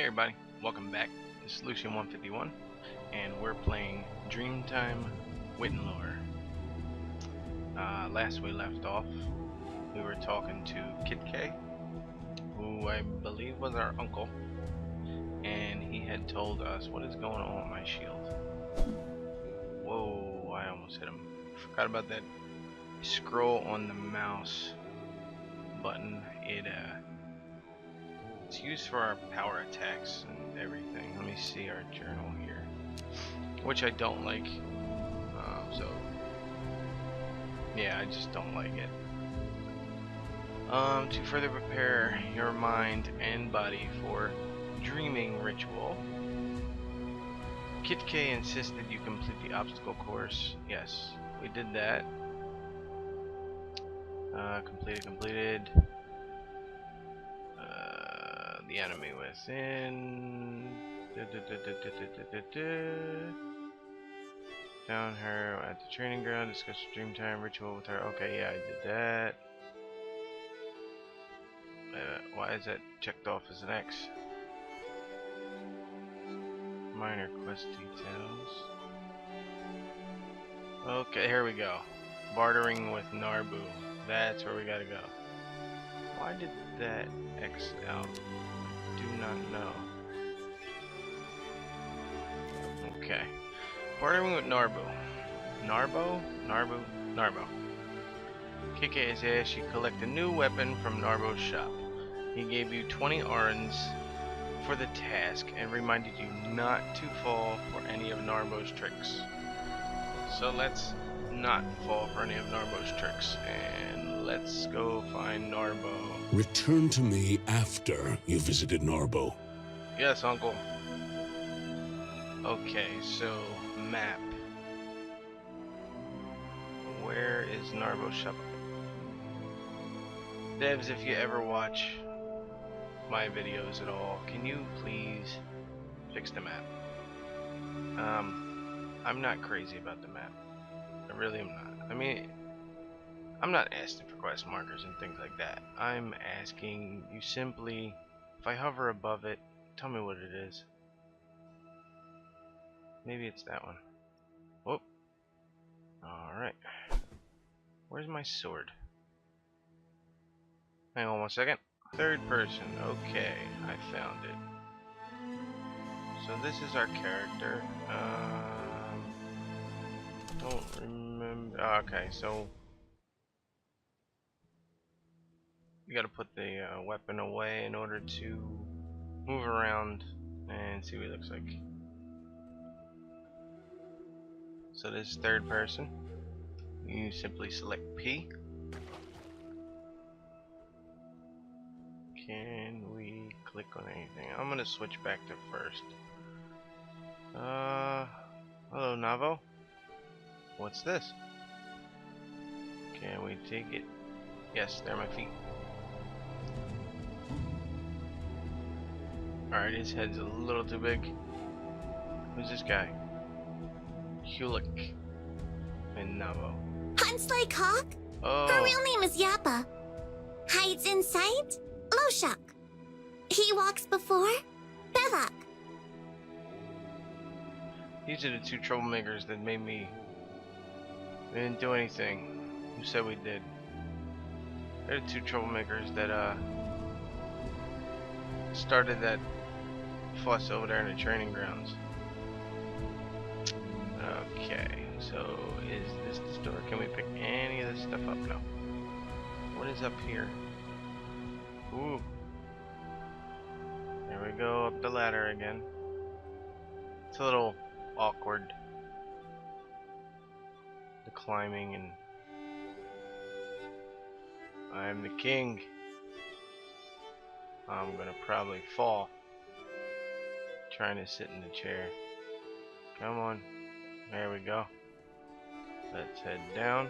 Hey everybody, welcome back to Solution 151, and we're playing Dreamtime Witanlore. Last we left off, we were talking to Kid K, who I believe was our uncle, and he had told us what is going on with my shield. Whoa, I almost hit him. Forgot about that scroll on the mouse button. It's used for our power attacks and everything. Let me see our journal here, which I don't like. So yeah, I just don't like it. To further prepare your mind and body for dreaming ritual, Kit K insisted you complete the obstacle course. Yes, we did that. Completed. The enemy within. Down her at the training ground. Discuss the Dreamtime ritual with her. Okay, yeah, I did that. Why is that checked off as an X? Minor quest details. Okay, here we go. Bartering with Narbu. That's where we gotta go. Why did that X out? I do not know. Okay. Bartering with Narbu. Narbo? Narbo. Kike has asked you collect a new weapon from Narbo's shop. He gave you 20 arns for the task and reminded you not to fall for any of Narbo's tricks. So let's not fall for any of Narbo's tricks, and let's go find Narbo. Return to me after you visited Narbo. Yes, Uncle. Okay, so map. Where is Narbo's shop? Devs, if you ever watch my videos at all, can you please fix the map? I'm not crazy about the map. I really am not. I mean, I'm not asking for quest markers and things like that. I'm asking you simply, if I hover above it, tell me what it is. Maybe it's that one. Whoop. Alright. Where's my sword? Hang on one second. Third person. Okay, I found it. So this is our character. Don't remember. Okay, so you gotta put the weapon away in order to move around and see what it looks like. So this is third person. You simply select P. Can we click on anything? I'm gonna switch back to first. Hello Navo. What's this? Can we take it? Yes, they're my feet. Alright, his head's a little too big. Who's this guy? Hulick and Navo. Hunsley Cock? Oh. Her real name is Yappa. Hides in sight? Loshuk. He walks before? Bevak. These are the two troublemakers that made me... We didn't do anything. Who said we did? They're the two troublemakers that started that fuss over there in the training grounds. Okay, so is this the store? Can we pick any of this stuff up? No. What is up here? Ooh. There we go, up the ladder again. It's a little awkward, the climbing, and I'm the king. I'm gonna probably fall trying to sit in the chair. Come on. There we go. Let's head down.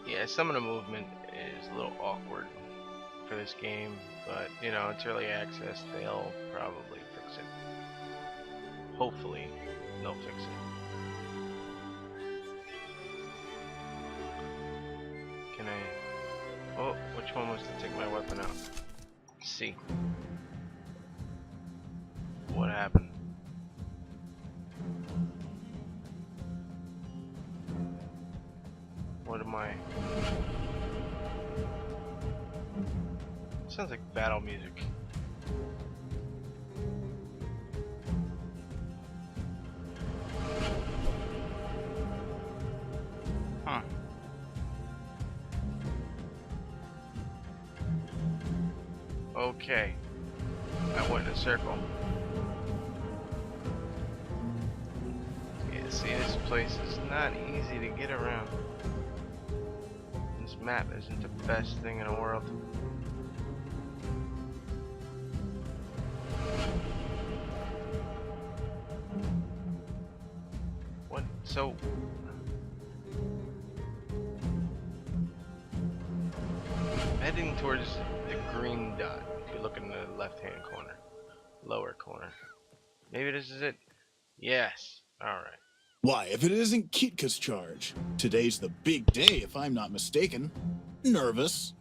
Yeah, some of the movement is a little awkward for this game, but you know, it's early access. They'll probably fix it. Hopefully, they'll fix it. Can I... Oh, which one was to take my weapon out? C. happen. What am I? Sounds like battle music. Huh. Okay. I went in a circle. Yeah, see, this place is not easy to get around. This map isn't the best thing in the world. What? So... heading towards the green dot. If you look in the left-hand corner, lower corner. Maybe this is it. Yes. All right. Why, if it isn't Kitka's charge. Today's the big day, if I'm not mistaken. Nervous?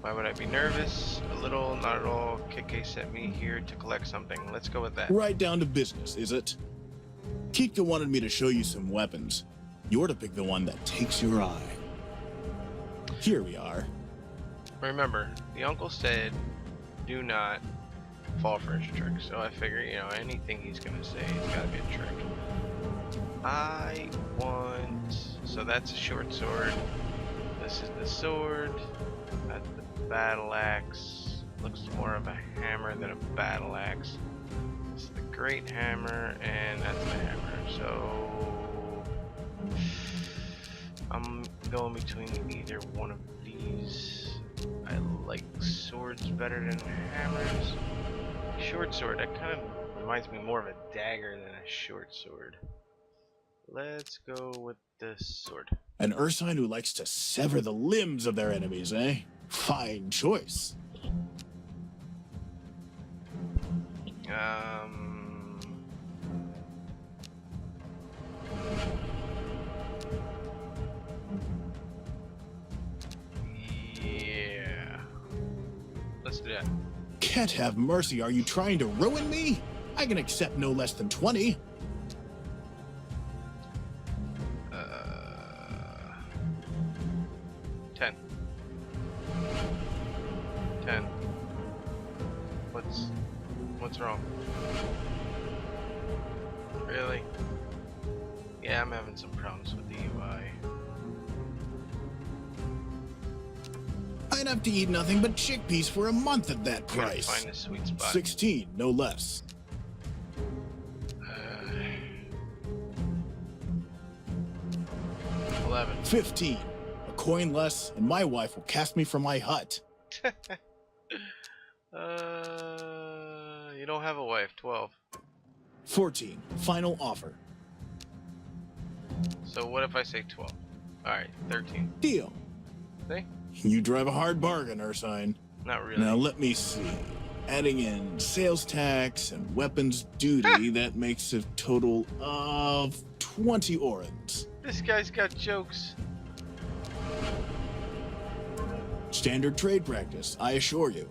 Why would I be nervous? A little, not at all. Kike sent me here to collect something. Let's go with that. Right down to business, is it? Kitka wanted me to show you some weapons. You're to pick the one that takes your eye. Here we are. Remember, the uncle said, do not fall for his trick. So I figure, you know, anything he's gonna say, it's gotta be a trick. I want... so that's a short sword. This is the sword. That's the battle axe. Looks more of a hammer than a battle axe. This is the great hammer, and that's the hammer. So I'm going between either one of these. I like swords better than hammers. Short sword, that kind of reminds me more of a dagger than a short sword. Let's go with the sword. An ursine who likes to sever the limbs of their enemies, eh? Fine choice. Yeah. Let's do that. Can't have mercy, are you trying to ruin me? I can accept no less than 20. 10. 10. What's wrong? Really? Yeah, I'm having some problems with the UI. I'd have to eat nothing but chickpeas for a month at that I'm gonna price. find a sweet spot. 16, no less. 11. 15. A coin less, and my wife will cast me from my hut. You don't have a wife. 12. 14. Final offer. So what if I say 12? Alright, 13. Deal. See? You drive a hard bargain, Ursine. Not really. Now let me see. Adding in sales tax and weapons duty, that makes a total of 20 orens. This guy's got jokes. Standard trade practice, I assure you.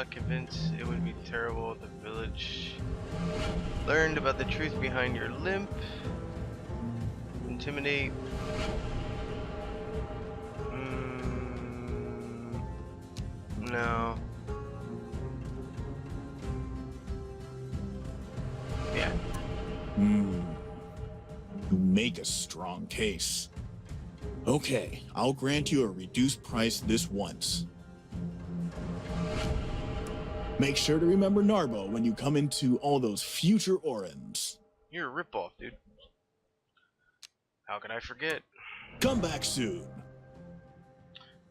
Convinced it would be terrible. The village learned about the truth behind your limp. Intimidate. No. Yeah. You make a strong case. Okay, I'll grant you a reduced price this once. Make sure to remember Narbo when you come into all those future orens. You're a ripoff, dude. How could I forget? Come back soon.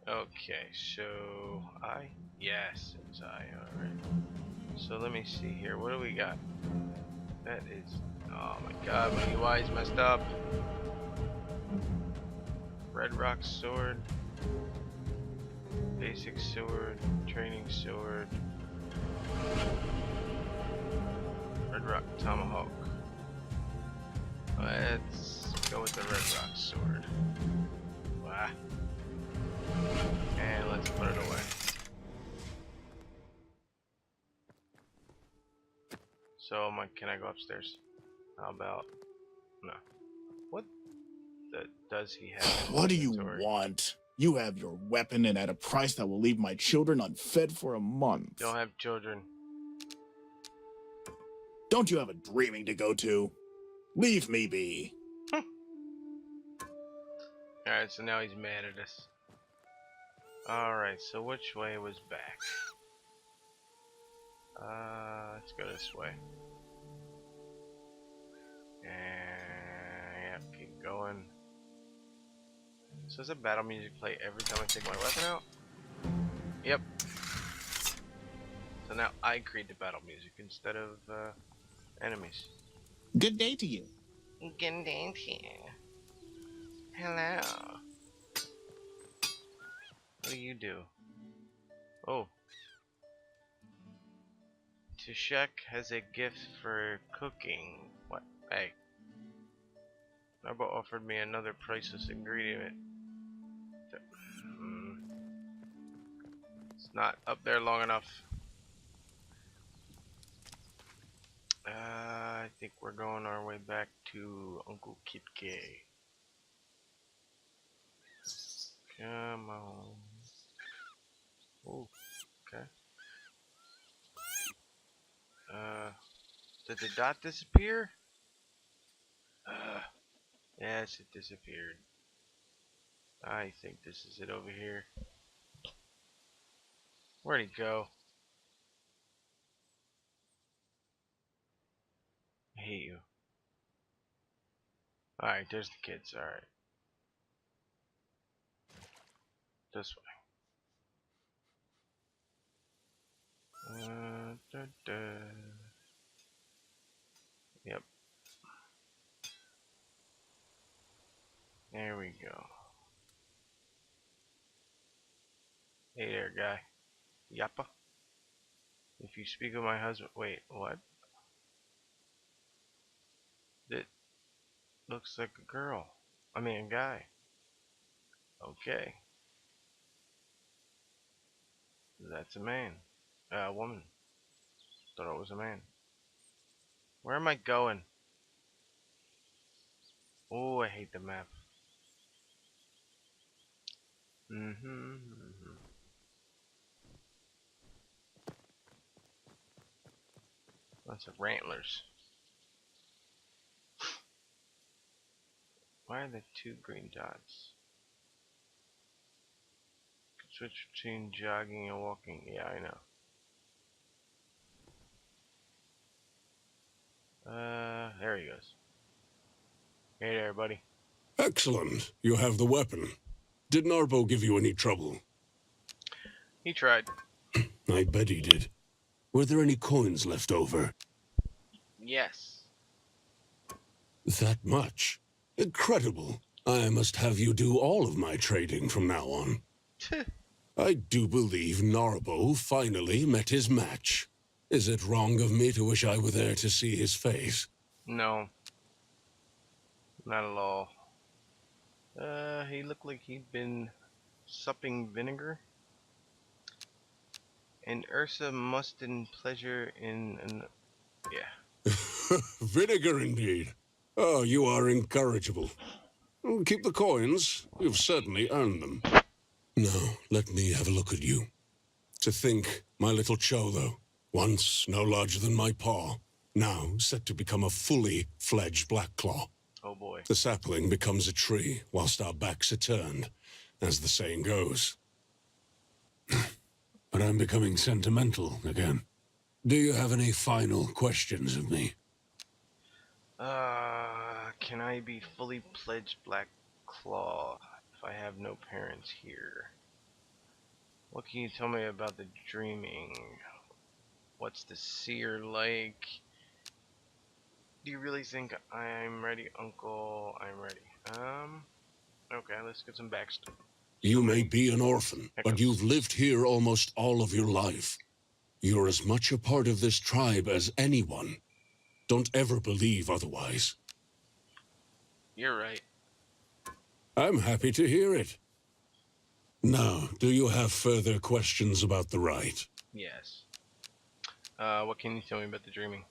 Okay, so I? Yes, it was I, alright. So let me see here. What do we got? That is... oh my god, my UI is messed up. Red Rock Sword. Basic Sword. Training Sword. Red Rock Tomahawk. Let's go with the Red Rock Sword. Wow. And let's put it away. So, can I go upstairs? How about... No. What does he have in What do his you inventory? want? You have your weapon and at a price that will leave my children unfed for a month. Don't have children. Don't you have a dreaming to go to? Leave me be. Alright, so now he's mad at us. Alright, so which way was back? Let's go this way. And yeah, keep going. So does the battle music play every time I take my weapon out? Yep. So now I create the battle music instead of enemies. Good day to you. Good day to you. Hello. What do you do? Oh. Tishek has a gift for cooking. What? Hey. Narbo offered me another priceless ingredient. It's not up there long enough. I think we're going our way back to Uncle Kitke. Come on. Oh, okay. Did the dot disappear? Yes, it disappeared. I think this is it over here. Where'd he go? I hate you. Alright, there's the kids, alright. This way. Yep. There we go. Hey there, guy. Yappa. If you speak of my husband... Wait, what? It looks like a girl. I mean, a guy. Okay. That's a man. A woman. Thought it was a man. Where am I going? Oh, I hate the map. Lots of rantlers. Why are there two green dots? Switch between jogging and walking. Yeah, I know. There he goes. Hey there, buddy. Excellent. You have the weapon. Did Narbo give you any trouble? He tried. I bet he did. Were there any coins left over? Yes. That much? Incredible. I must have you do all of my trading from now on. I do believe Narbo finally met his match. Is it wrong of me to wish I were there to see his face? No. Not at all. He looked like he'd been supping vinegar. And Ursa must in pleasure in an... Yeah. Vinegar indeed. Oh, you are incorrigible. Keep the coins. You've certainly earned them. Now, let me have a look at you. To think, my little Cholo, once no larger than my paw, now set to become a fully fledged Black Claw. Oh boy. The sapling becomes a tree whilst our backs are turned, as the saying goes. But I'm becoming sentimental again. Do you have any final questions of me? Can I be fully pledged Black Claw if I have no parents here? What can you tell me about the dreaming? What's the seer like? Do you really think I'm ready, Uncle? I'm ready. Okay, let's get some backstory. You may be an orphan, but you've lived here almost all of your life. You're as much a part of this tribe as anyone. Don't ever believe otherwise. You're right. I'm happy to hear it. Now, do you have further questions about the rite? Yes. What can you tell me about the dreaming?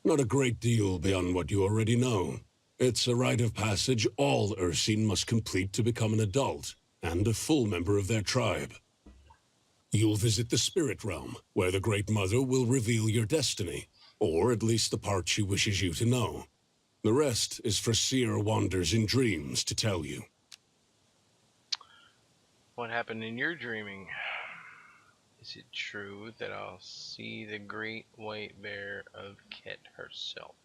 Not a great deal beyond what you already know. It's a rite of passage all ursine must complete to become an adult, and a full member of their tribe. You'll visit the spirit realm, where the Great Mother will reveal your destiny, or at least the part she wishes you to know. The rest is for seer wanders in dreams to tell you. What happened in your dreaming? Is it true that I'll see the great white bear of Ket herself?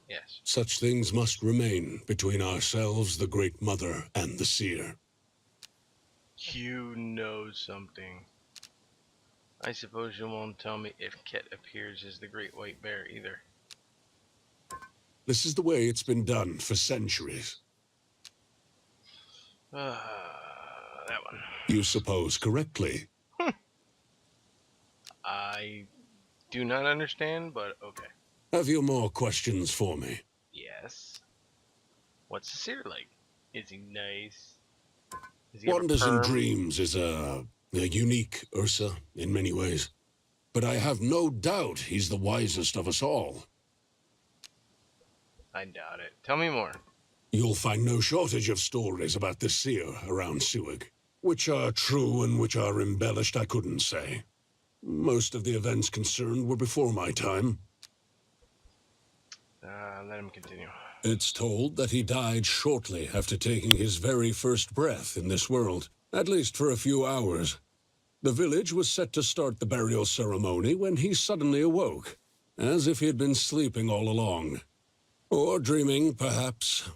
Yes. Such things must remain between ourselves, the Great Mother, and the seer. You know something. I suppose you won't tell me if Ket appears as the great white bear either. This is the way it's been done for centuries. That one. You suppose correctly. I do not understand, but okay. Have you more questions for me? Yes. What's the seer like? Is he nice? Does he have a Wonders and perm? Dreams is a unique Ursa in many ways. But I have no doubt he's the wisest of us all. I doubt it. Tell me more. You'll find no shortage of stories about the seer around Sewig. Which are true and which are embellished, I couldn't say. Most of the events concerned were before my time. Let him continue. It's told that he died shortly after taking his very first breath in this world, at least for a few hours. The village was set to start the burial ceremony when he suddenly awoke, as if he had been sleeping all along. Or dreaming, perhaps.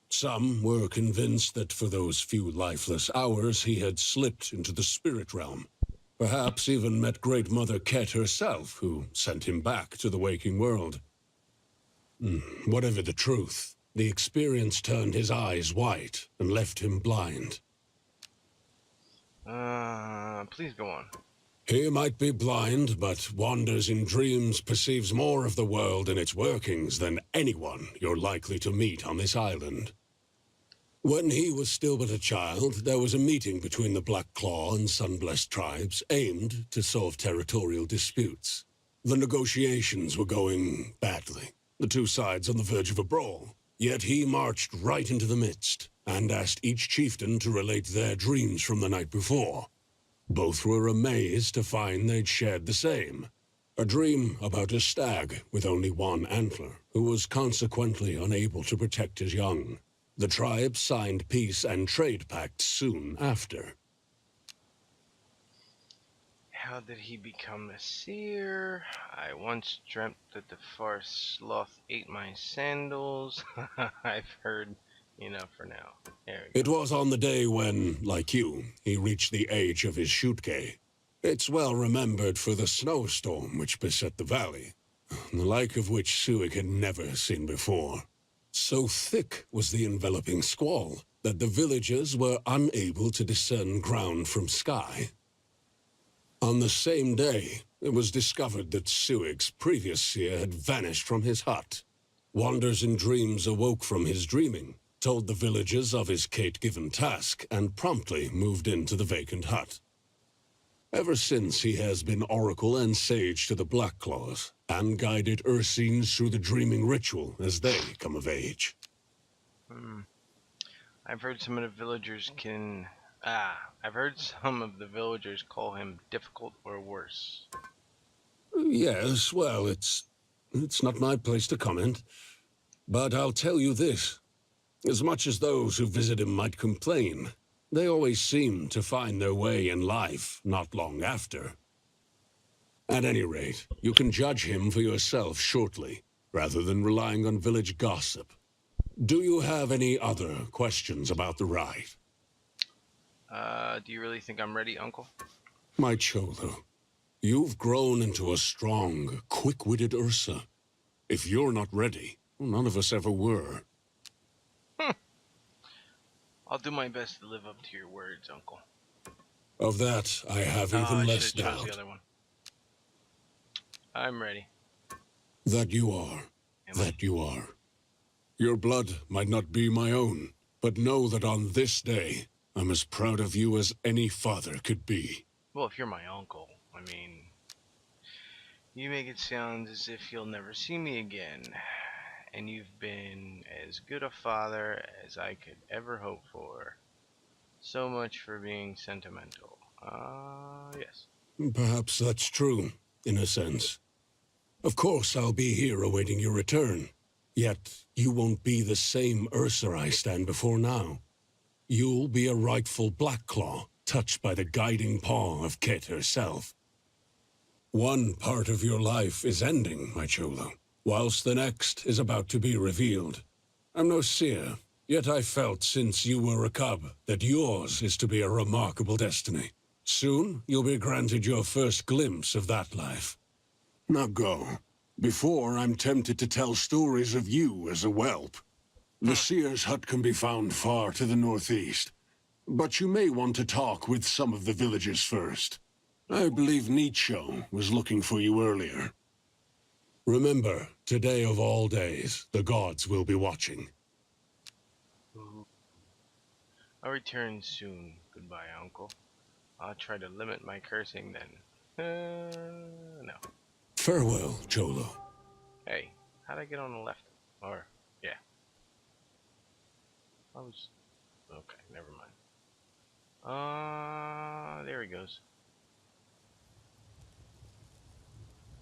Some were convinced that for those few lifeless hours he had slipped into the spirit realm. Perhaps even met Great Mother Ket herself, who sent him back to the waking world. Whatever the truth, the experience turned his eyes white and left him blind. Please go on. He might be blind, but wanders in dreams, perceives more of the world and its workings than anyone you're likely to meet on this island. When he was still but a child, there was a meeting between the Black Claw and Sunblessed tribes aimed to solve territorial disputes. The negotiations were going badly, the two sides on the verge of a brawl. Yet he marched right into the midst and asked each chieftain to relate their dreams from the night before. Both were amazed to find they'd shared the same. A dream about a stag with only one antler, who was consequently unable to protect his young. The tribe signed peace and trade pacts soon after. How did he become a seer? I once dreamt that the far sloth ate my sandals. I've heard enough for now. There we It go. was on the day when, like you, he reached the age of his shootgay. It's well remembered for the snowstorm which beset the valley, the like of which Suik had never seen before. So thick was the enveloping squall that the villagers were unable to discern ground from sky. On the same day, it was discovered that Suik's previous seer had vanished from his hut. Wanders in Dreams awoke from his dreaming, told the villagers of his Kate-given task, and promptly moved into the vacant hut. Ever since, he has been oracle and sage to the Blackclaws, and guided Ursines through the dreaming ritual as they come of age. I've heard some of the villagers call him difficult or worse. Yes, well, it's not my place to comment. But I'll tell you this. As much as those who visit him might complain, they always seem to find their way in life not long after. At any rate, you can judge him for yourself shortly, rather than relying on village gossip. Do you have any other questions about the rite? Do you really think I'm ready, Uncle? My Cholo, you've grown into a strong, quick-witted Ursa. If you're not ready, none of us ever were. I'll do my best to live up to your words, Uncle. Of that, I have I even less should've chose doubt. the other one. I'm ready. That you are. Am I? That you are. Your blood might not be my own, but know that on this day, I'm as proud of you as any father could be. Well, if you're my uncle, I mean, you make it sound as if you'll never see me again. And you've been as good a father as I could ever hope for. So much for being sentimental. Yes. Perhaps that's true, in a sense. Of course, I'll be here awaiting your return. Yet, you won't be the same Ursa I stand before now. You'll be a rightful Blackclaw, touched by the guiding paw of Ket herself. One part of your life is ending, my Cholo, whilst the next is about to be revealed. I'm no seer, yet I felt since you were a cub that yours is to be a remarkable destiny. Soon, you'll be granted your first glimpse of that life. Now go, before I'm tempted to tell stories of you as a whelp. The seer's hut can be found far to the northeast, but you may want to talk with some of the villagers first. I believe Nietzsche was looking for you earlier. Remember, today of all days, the gods will be watching. I'll return soon. Goodbye, Uncle. I'll try to limit my cursing then. No. Farewell, Cholo. Hey, how'd I get on the left? Or, yeah. I was... Okay, never mind. There he goes.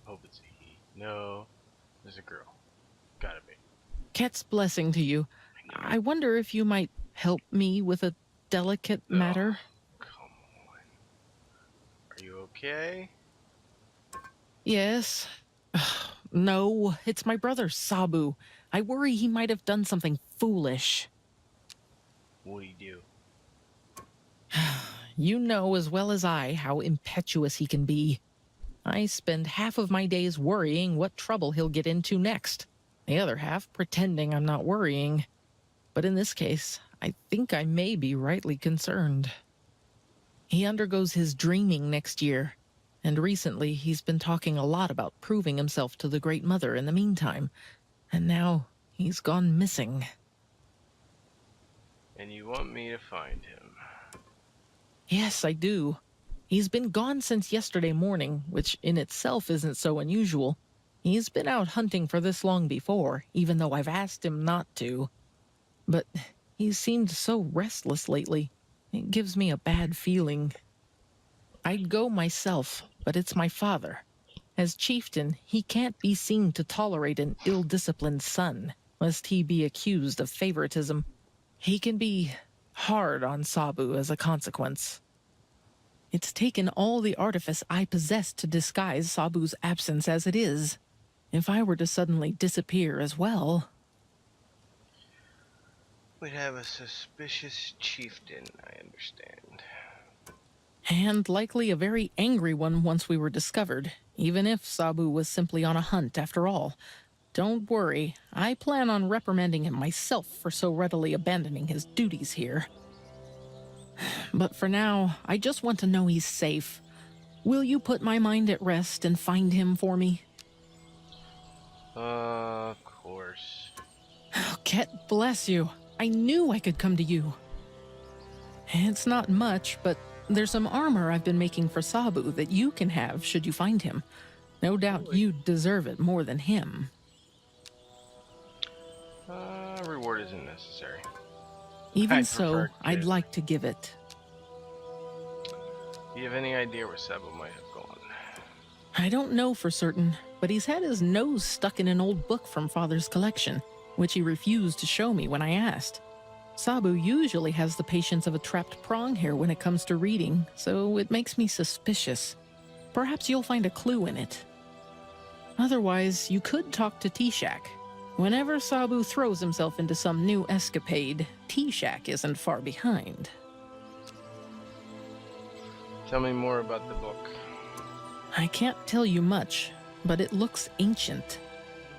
Hope it's a he. No, there's a girl. Gotta be. Ket's blessing to you. I wonder if you might help me with a delicate matter. Come on. Are you okay? Yes. No, it's my brother, Sabu. I worry he might have done something foolish. What'd he do? You know as well as I how impetuous he can be. I spend half of my days worrying what trouble he'll get into next. The other half pretending I'm not worrying. But in this case, I think I may be rightly concerned. He undergoes his dreaming next year, and recently he's been talking a lot about proving himself to the Great Mother in the meantime, and now he's gone missing. And you want me to find him? Yes, I do. He's been gone since yesterday morning, which in itself isn't so unusual. He's been out hunting for this long before, even though I've asked him not to. But he's seemed so restless lately. It gives me a bad feeling. I'd go myself, but it's my father. As chieftain, he can't be seen to tolerate an ill-disciplined son, lest he be accused of favoritism. He can be hard on Sabu as a consequence. It's taken all the artifice I possess to disguise Sabu's absence as it is. If I were to suddenly disappear as well... We'd have a suspicious chieftain, I understand. And likely a very angry one once we were discovered, even if Sabu was simply on a hunt after all. Don't worry, I plan on reprimanding him myself for so readily abandoning his duties here. But for now, I just want to know he's safe. Will you put my mind at rest and find him for me? Of course. Oh, Ket, bless you. I knew I could come to you. It's not much, but there's some armor I've been making for Sabu that you can have should you find him. No doubt you deserve it more than him. Reward isn't necessary. Even so, I'd like to give it. Do you have any idea where Sabu might have gone? I don't know for certain, but he's had his nose stuck in an old book from Father's collection, which he refused to show me when I asked. Sabu usually has the patience of a trapped pronghair when it comes to reading, so it makes me suspicious. Perhaps you'll find a clue in it. Otherwise, you could talk to T-Shack. Whenever Sabu throws himself into some new escapade, T-Shack isn't far behind. Tell me more about the book. I can't tell you much, but it looks ancient.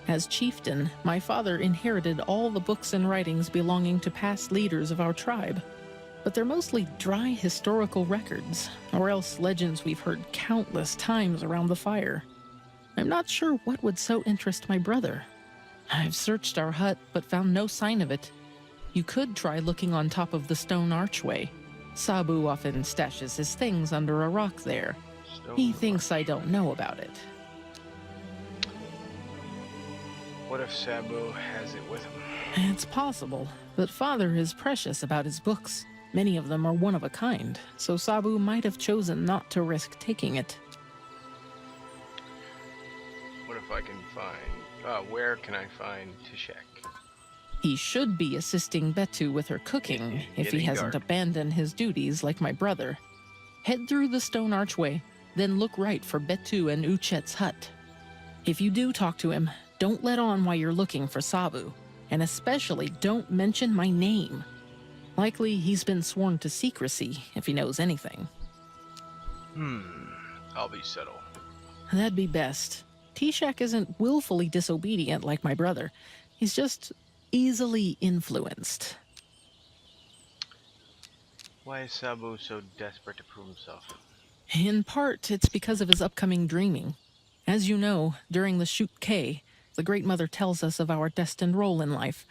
As chieftain, my father inherited all the books and writings belonging to past leaders of our tribe. But they're mostly dry historical records, or else legends we've heard countless times around the fire. I'm not sure what would so interest my brother. I've searched our hut, but found no sign of it. You could try looking on top of the stone archway. Sabu often stashes his things under a rock there. He thinks I don't know about it. What if Sabu has it with him? It's possible, but Father is precious about his books. Many of them are one of a kind, so Sabu might have chosen not to risk taking it. What if I can find... where can I find Tishak? He should be assisting Betu with her cooking if he hasn't abandoned his duties like my brother. Head through the stone archway, then look right for Betu and Uchet's hut. If you do talk to him, don't let on why you're looking for Sabu, and especially don't mention my name. Likely he's been sworn to secrecy if he knows anything. I'll be subtle. That'd be best. Tishak isn't willfully disobedient like my brother. He's just easily influenced. Why is Sabu so desperate to prove himself? In part, it's because of his upcoming dreaming. As you know, during the Shoot K, the Great Mother tells us of our destined role in life.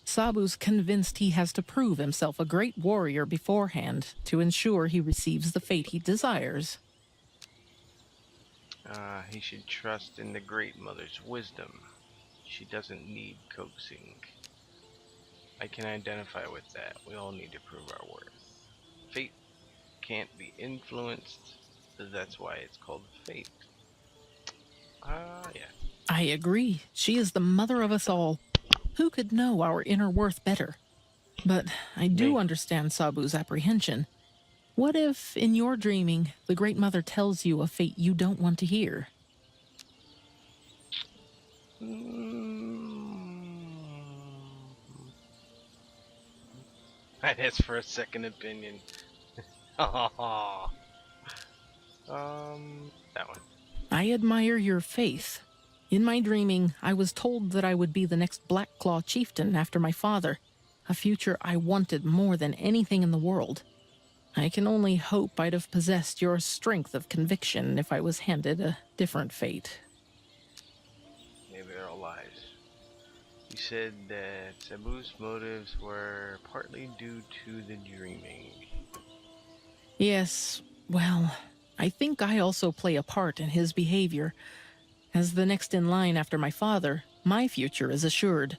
Sabu's convinced he has to prove himself a great warrior beforehand to ensure he receives the fate he desires. He should trust in the Great Mother's wisdom. She doesn't need coaxing. I can identify with that. We all need to prove our worth. Fate can't be influenced, that's why it's called fate. Yeah. I agree. She is the mother of us all. Who could know our inner worth better? But I do understand Sabu's apprehension. What if, in your dreaming, the Great Mother tells you a fate you don't want to hear? I'd ask for a second opinion. That one. I admire your faith. In my dreaming, I was told that I would be the next Black Claw chieftain after my father, a future I wanted more than anything in the world. I can only hope I'd have possessed your strength of conviction if I was handed a different fate. Maybe they're all lies. You said that Sabu's motives were partly due to the dreaming. Yes, well, I think I also play a part in his behavior. As the next in line after my father, my future is assured.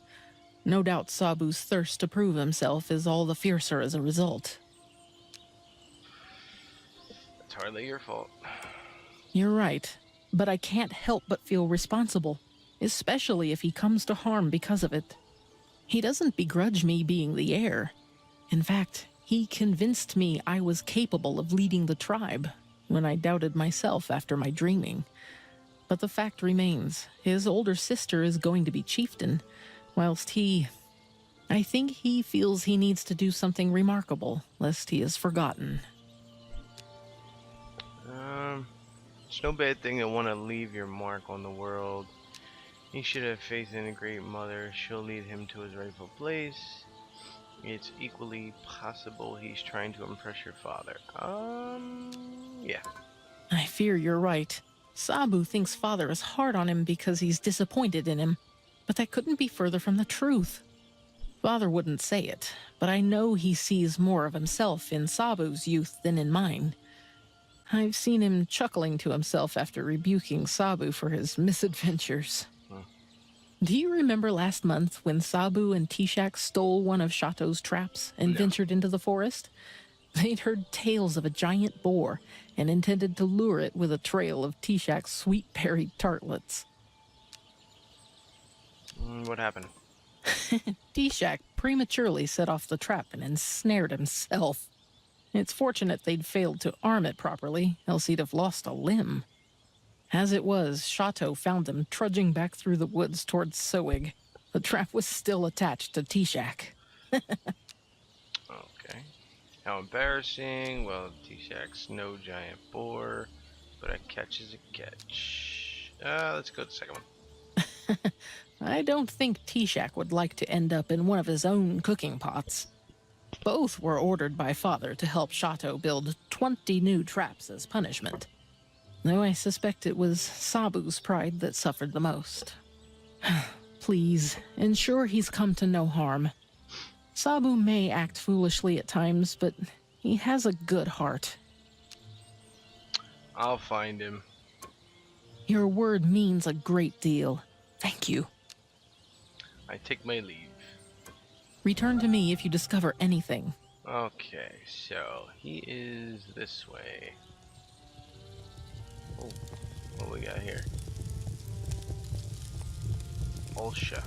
No doubt Sabu's thirst to prove himself is all the fiercer as a result. It's hardly your fault. You're right, but I can't help but feel responsible, especially if he comes to harm because of it. He doesn't begrudge me being the heir. In fact, he convinced me I was capable of leading the tribe when I doubted myself after my dreaming. But the fact remains, his older sister is going to be chieftain, whilst I think he feels he needs to do something remarkable, lest he is forgotten. It's no bad thing to want to leave your mark on the world. He should have faith in the Great Mother. She'll lead him to his rightful place. It's equally possible he's trying to impress your father. Yeah. I fear you're right. Sabu thinks father is hard on him because he's disappointed in him, but that couldn't be further from the truth. Father wouldn't say it, but I know he sees more of himself in Sabu's youth than in mine. I've seen him chuckling to himself after rebuking Sabu for his misadventures. Do you remember last month when Sabu and Tishak stole one of Shato's traps and ventured into the forest? They'd heard tales of a giant boar and intended to lure it with a trail of Tishak's sweet berry tartlets. What happened? Tishak prematurely set off the trap and ensnared himself. It's fortunate they'd failed to arm it properly, else he'd have lost a limb. As it was, Shato found them trudging back through the woods towards Soig. The trap was still attached to Tishak. Okay. How embarrassing. Well, Tishak's no giant boar, but a catch is a catch. Let's go to the second one. I don't think Tishak would like to end up in one of his own cooking pots. Both were ordered by father to help Shato build 20 new traps as punishment. Though I suspect it was Sabu's pride that suffered the most. Please, ensure he's come to no harm. Sabu may act foolishly at times, but He has a good heart. I'll find him. Your word means a great deal. Thank you. I take my leave. Return to me if you discover anything. Okay, so he is this way. Oh, what we got here? Olsha.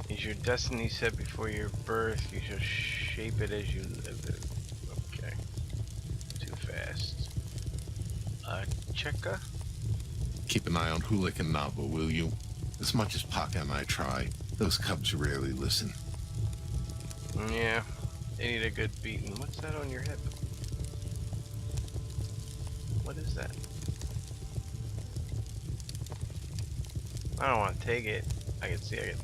Is your destiny set before your birth? You shall shape it as you live it. Okay. Too fast. Cheka? Keep an eye on Hulik and Nava, will you? As much as Paka and I try, those cubs rarely listen. Yeah. They need a good beating. What's that on your hip? What is that? I don't want to take it. I can see it.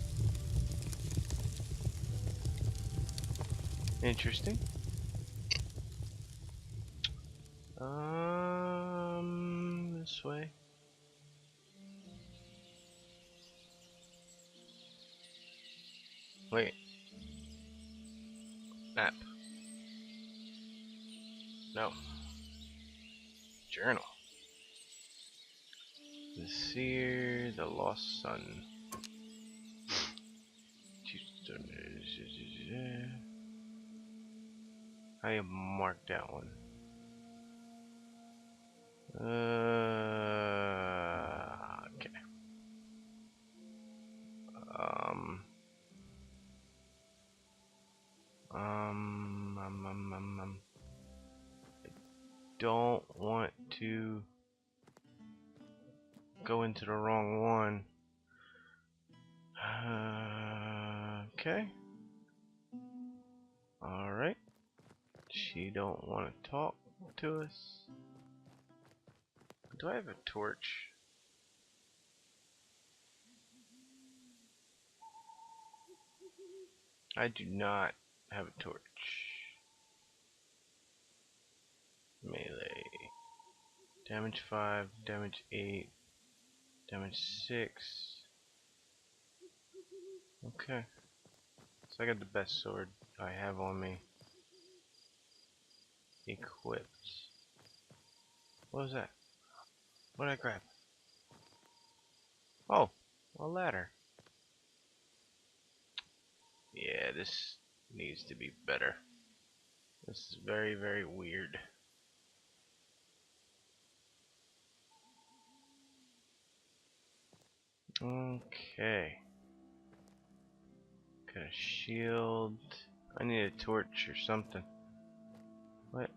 Interesting. This way. Wait. Map. No. Journal. The Seer, the Lost Son. How do you mark that one? Okay. Um, um, um, um, um, um. Don't want to go into the wrong one. Okay. Alright. She don't want to talk to us. Do I have a torch? I do not have a torch. Melee. Damage 5, damage 8, damage 6. Okay. So I got the best sword I have on me. Equipped. What was that? What did I grab? Oh, a ladder. Yeah, this needs to be better. This is very, very weird. Okay. Got a shield. I need a torch or something. What?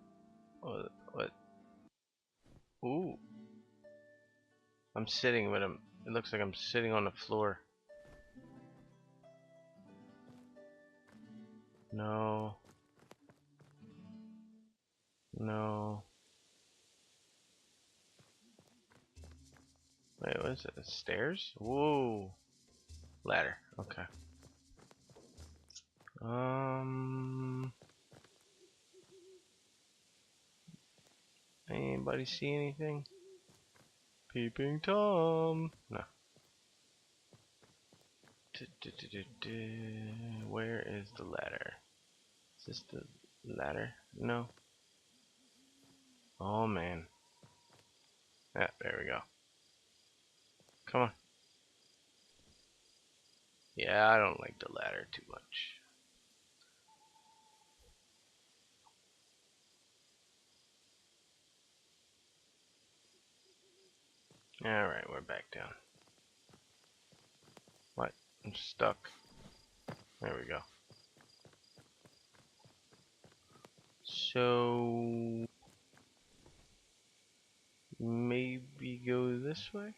What? Ooh. I'm sitting, but it looks like I'm sitting on the floor. No. No. Wait, what is it? Stairs? Whoa. Ladder. Okay. Anybody see anything? Peeping Tom. No. Where is the ladder? Is this the ladder? No. Oh man. Yeah, there we go. Come on. Yeah, I don't like the ladder too much. Alright, we're back down. What? I'm stuck. There we go. So maybe go this way?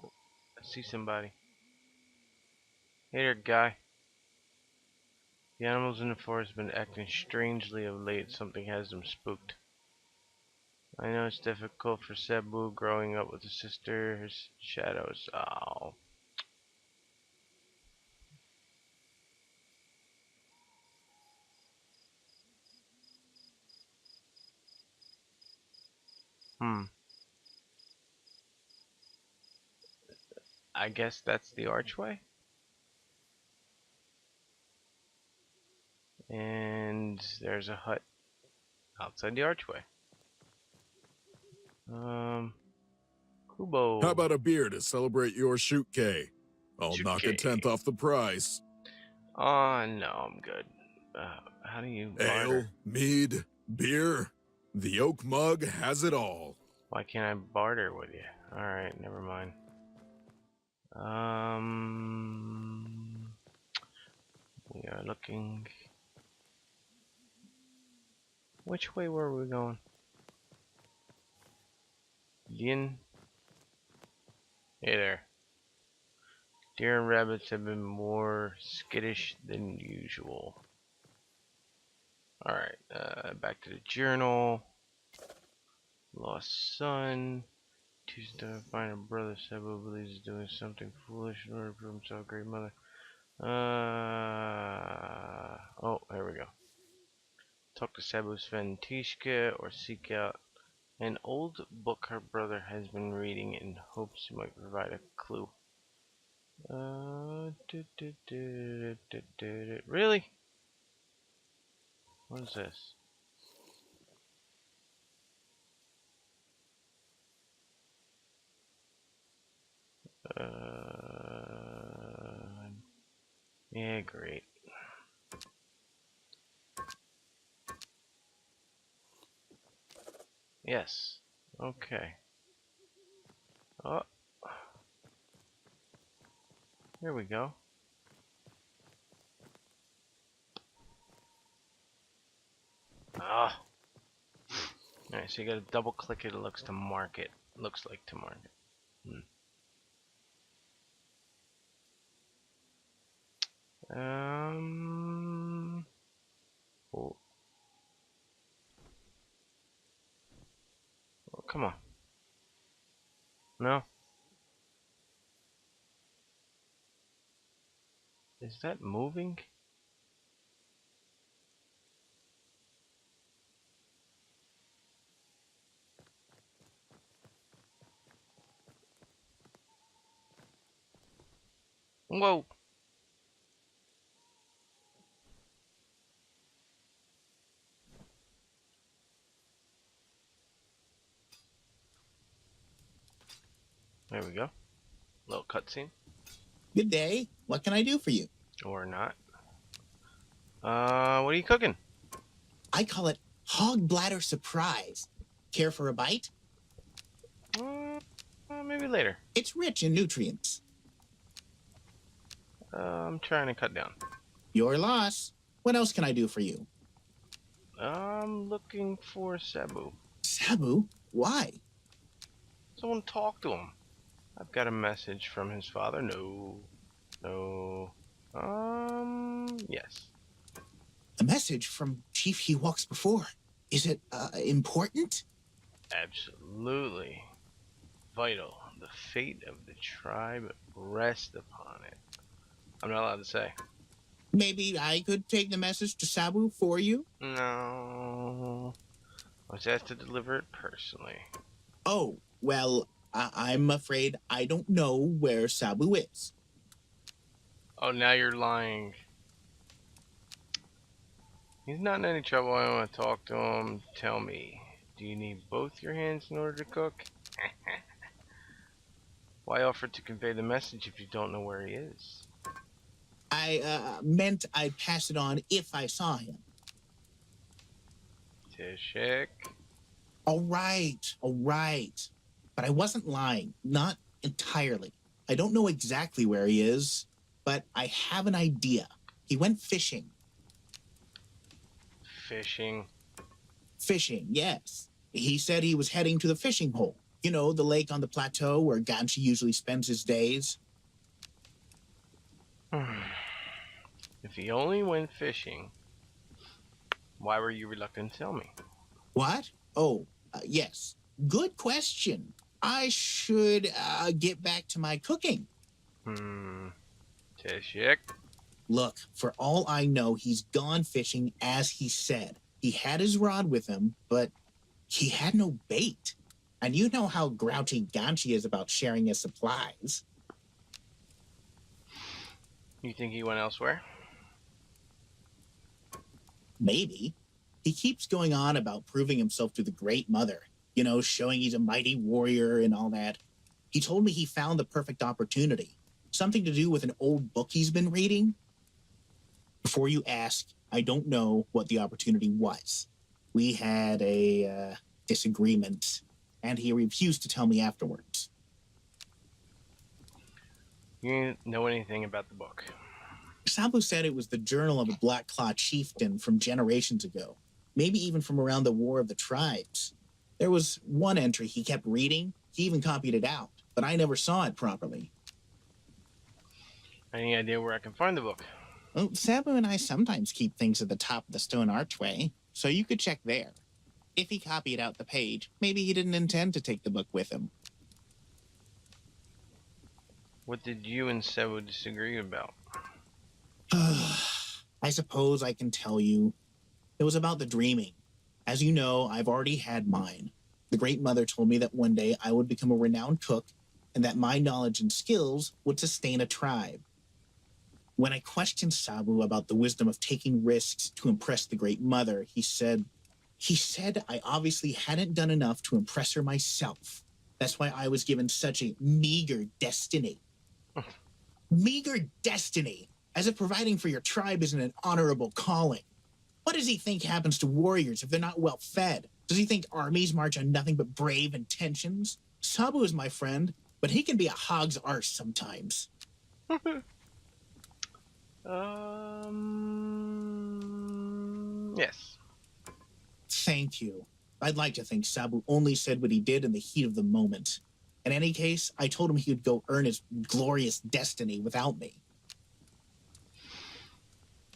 I see somebody. Hey there, guy. The animals in the forest have been acting strangely of late. Something has them spooked. I know it's difficult for Cebu growing up with a sister's shadows. Oh. Hmm. I guess that's the archway? And there's a hut outside the archway. Kubo. How about a beer to celebrate your shoot K? I'll knock a tenth off the price. Oh, no, I'm good. How do you barter? Ale, mead, beer. The oak mug has it all. Why can't I barter with you? Alright, never mind. We are looking. Which way were we going? Yin? Hey there. Deer and rabbits have been more skittish than usual. Alright, back to the journal. Lost son. Tuesday, to find a brother. Sebo believes he's doing something foolish in order to prove himself a great mother. Oh, here we go. Talk to Sabu's friend Tishka or seek out an old book her brother has been reading in hopes he might provide a clue. Really? What is this? Yeah, great. Yes. Okay. Oh. Here we go. Ah. Alright, so you gotta double click it. It looks to market. Looks like to market. Oh. Oh, come on. No. Is that moving? Whoa. There we go. Little cutscene. Good day. What can I do for you? Or not. What are you cooking? I call it hog bladder surprise. Care for a bite? Maybe later. It's rich in nutrients. I'm trying to cut down. Your loss. What else can I do for you? I'm looking for Sabu. Sabu? Why? Someone talk to him. I've got a message from his father. No. No. Yes. A message from Chief He Walks Before. Is it, important? Absolutely. Vital. The fate of the tribe rests upon it. I'm not allowed to say. Maybe I could take the message to Sabu for you? No. I was asked to deliver it personally. Oh, well, I'm afraid I don't know where Sabu is. Oh, now you're lying. He's not in any trouble. I want to talk to him. Tell me, do you need both your hands in order to cook? Why offer to convey the message if you don't know where he is? I meant I'd pass it on if I saw him. Tishik. All right. But I wasn't lying. Not entirely. I don't know exactly where he is, but I have an idea. He went fishing. Fishing? Fishing, yes. He said he was heading to the fishing hole. You know, the lake on the plateau where Ganshi usually spends his days. If he only went fishing, why were you reluctant to tell me? What? Oh, yes. Good question. I should get back to my cooking. Tishik? Look, for all I know, he's gone fishing as he said. He had his rod with him, but he had no bait. And you know how grouchy Ganshi is about sharing his supplies. You think he went elsewhere? Maybe. He keeps going on about proving himself to the Great Mother, you know, showing he's a mighty warrior and all that. He told me he found the perfect opportunity, something to do with an old book he's been reading. Before you ask, I don't know what the opportunity was. We had a disagreement, and he refused to tell me afterwards. You didn't know anything about the book. Sabu said it was the journal of a Black Claw chieftain from generations ago, maybe even from around the War of the Tribes. There was one entry he kept reading. He even copied it out, but I never saw it properly. Any idea where I can find the book? Well, Sabu and I sometimes keep things at the top of the stone archway, so you could check there. If he copied out the page, maybe he didn't intend to take the book with him. What did you and Sebu disagree about? I suppose I can tell you. It was about the dreaming. As you know, I've already had mine. The Great Mother told me that one day I would become a renowned cook and that my knowledge and skills would sustain a tribe. When I questioned Sabu about the wisdom of taking risks to impress the Great Mother, he said I obviously hadn't done enough to impress her myself. That's why I was given such a meager destiny. Meager destiny, as if providing for your tribe isn't an honorable calling. What does he think happens to warriors if they're not well fed? Does he think armies march on nothing but brave intentions? Sabu is my friend, but he can be a hog's arse sometimes. Yes. Thank you. I'd like to think Sabu only said what he did in the heat of the moment. In any case, I told him he would go earn his glorious destiny without me.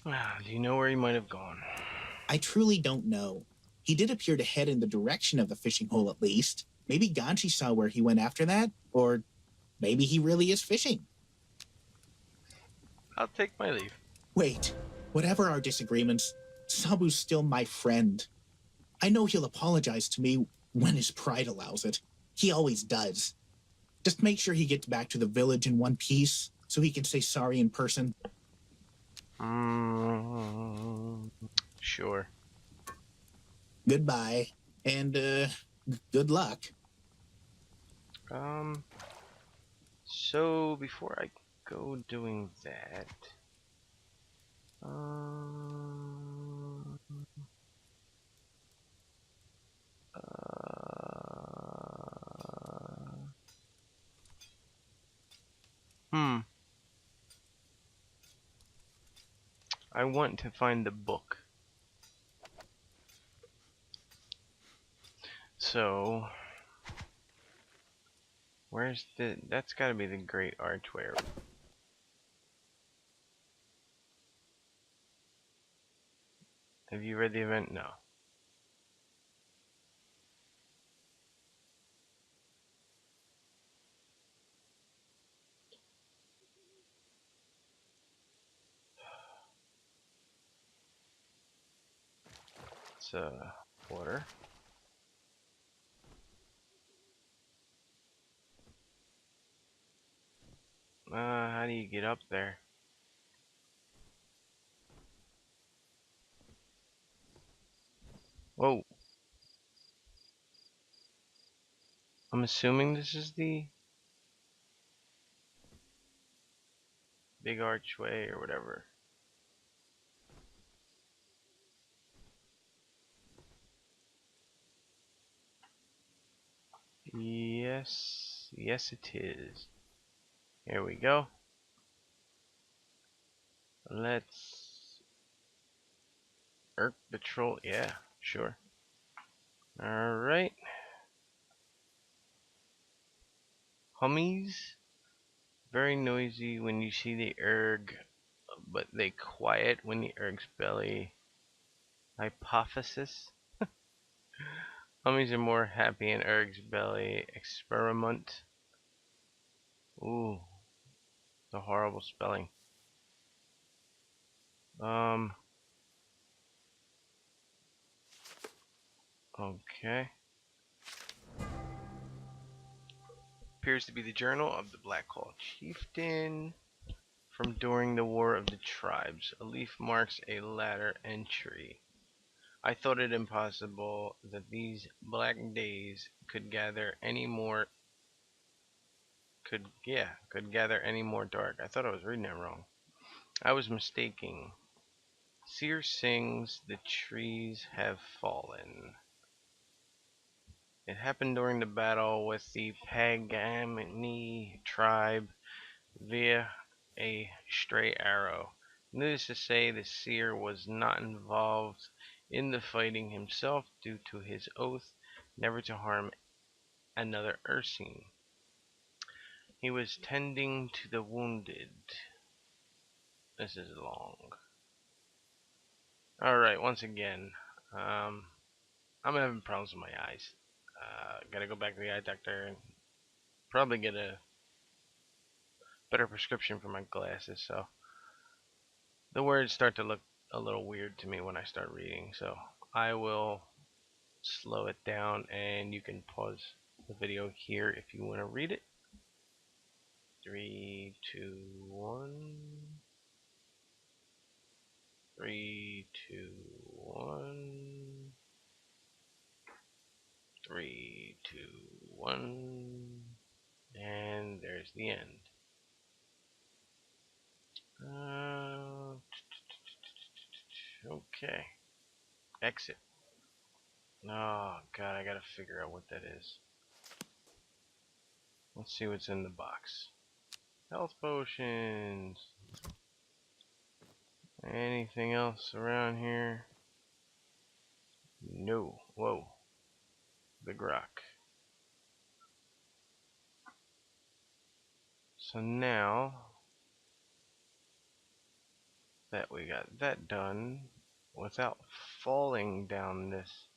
Do you know where he might have gone? I truly don't know. He did appear to head in the direction of the fishing hole at least. Maybe Ganchi saw where he went after that, or maybe he really is fishing. I'll take my leave. Wait, whatever our disagreements, Sabu's still my friend. I know he'll apologize to me when his pride allows it. He always does. Just make sure he gets back to the village in one piece so he can say sorry in person. Sure. Goodbye, and good luck. So before I go doing that, I want to find the book. So, where's that's gotta be the Great Archway. Have you read the event? No. It's water. How do you get up there? Whoa. I'm assuming this is the big archway or whatever. Yes, yes it is. Here we go. Let's patrol. Yeah, sure. Alright. Hummies, very noisy when you see the erg, but they quiet when the erg's belly. Hypothesis. Hummies are more happy in erg's belly. Experiment. Ooh, the horrible spelling. Okay. Appears to be the journal of the Black Claw Chieftain from during the War of the Tribes. A leaf marks a latter entry. I thought it impossible that these black days could gather any more could gather any more dark. I thought I was reading that wrong. I was mistaken. Seer sings, the trees have fallen. It happened during the battle with the Pagani tribe via a stray arrow. Needless to say, the seer was not involved in the fighting himself due to his oath never to harm another ursine. He was tending to the wounded. This is long. Alright, once again, I'm having problems with my eyes. Gotta go back to the eye doctor and probably get a better prescription for my glasses, so the words start to look a little weird to me when I start reading, so I will slow it down and you can pause the video here if you want to read it. 3, 2, 1. 3, 2, 1. 3, 2, 1. And there's the end. Okay. Exit. Oh, God, I gotta figure out what that is. Let's see what's in the box. Health potions. Anything else around here? No. Whoa. Big rock. So now that we got that done, without falling down this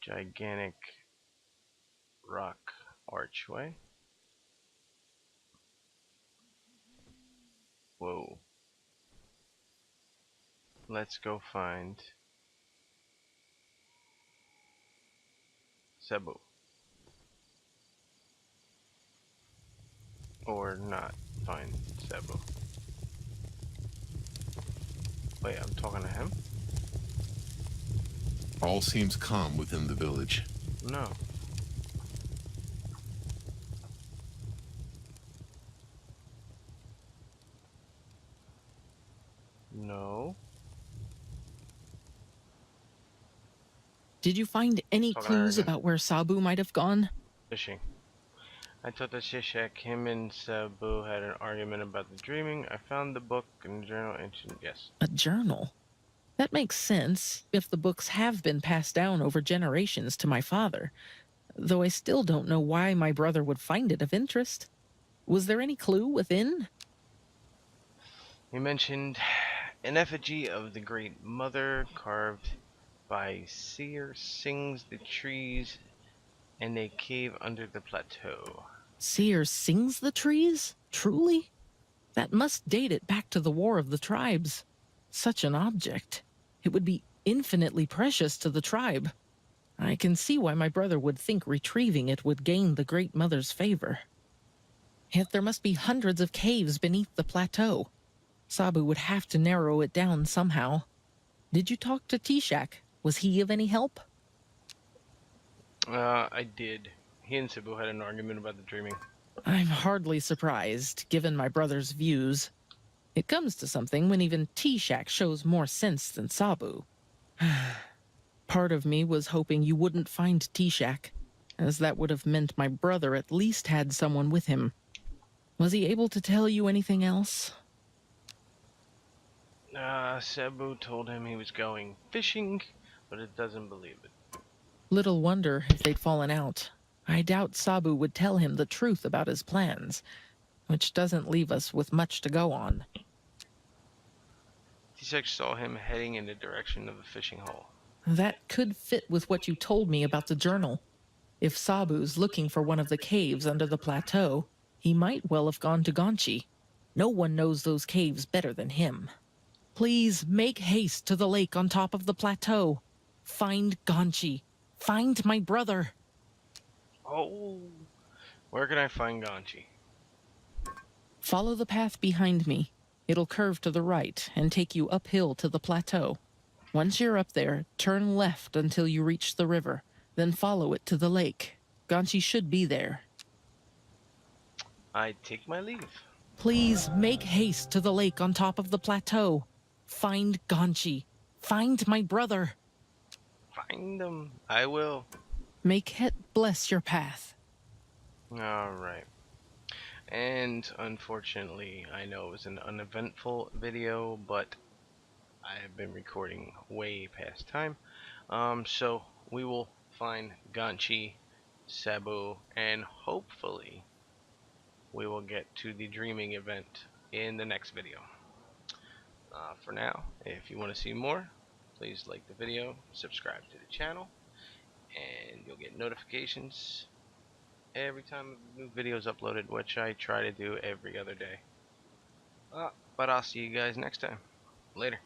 gigantic rock archway. Whoa. Let's go find Cebu. Or not find Cebu. Wait, I'm talking to him? All seems calm within the village. No. No. Did you find any Talking to her clues again. about where Sabu might have gone? Fishing. I told the Shishak him and Cebu had an argument about the dreaming. I found the book in the journal ancient. Yes. A journal? That makes sense if the books have been passed down over generations to my father, though I still don't know why my brother would find it of interest. Was there any clue within? He mentioned an effigy of the Great Mother carved by seer sings the trees in a cave under the plateau. Seer sings the trees? Truly? That must date it back to the War of the Tribes. Such an object. It would be infinitely precious to the tribe. I can see why my brother would think retrieving it would gain the Great Mother's favor. Yet there must be hundreds of caves beneath the plateau. Sabu would have to narrow it down somehow. Did you talk to Tishak? Was he of any help? I did. He and Cebu had an argument about the dreaming. I'm hardly surprised, given my brother's views. It comes to something when even Tishak shows more sense than Sabu. Part of me was hoping you wouldn't find Tishak, as that would have meant my brother at least had someone with him. Was he able to tell you anything else? Cebu told him he was going fishing, but it doesn't believe it. Little wonder if they'd fallen out. I doubt Sabu would tell him the truth about his plans, which doesn't leave us with much to go on. Tishak saw him heading in the direction of the fishing hole. That could fit with what you told me about the journal. If Sabu's looking for one of the caves under the plateau, he might well have gone to Ganchi. No one knows those caves better than him. Please make haste to the lake on top of the plateau. Find Ganchi. Find my brother. Oh, where can I find Ganchi? Follow the path behind me. It'll curve to the right and take you uphill to the plateau. Once you're up there, turn left until you reach the river, then follow it to the lake. Ganchi should be there. I take my leave. Please make haste to the lake on top of the plateau. Find Ganchi. Find my brother. Find them. I will. May Ket bless your path. Alright. And unfortunately, I know it was an uneventful video, but I have been recording way past time. So we will find Ganchi, Sabu, and hopefully we will get to the dreaming event in the next video. For now, if you want to see more, please like the video, subscribe to the channel, and you'll get notifications every time a new video is uploaded, which I try to do every other day. But I'll see you guys next time. Later.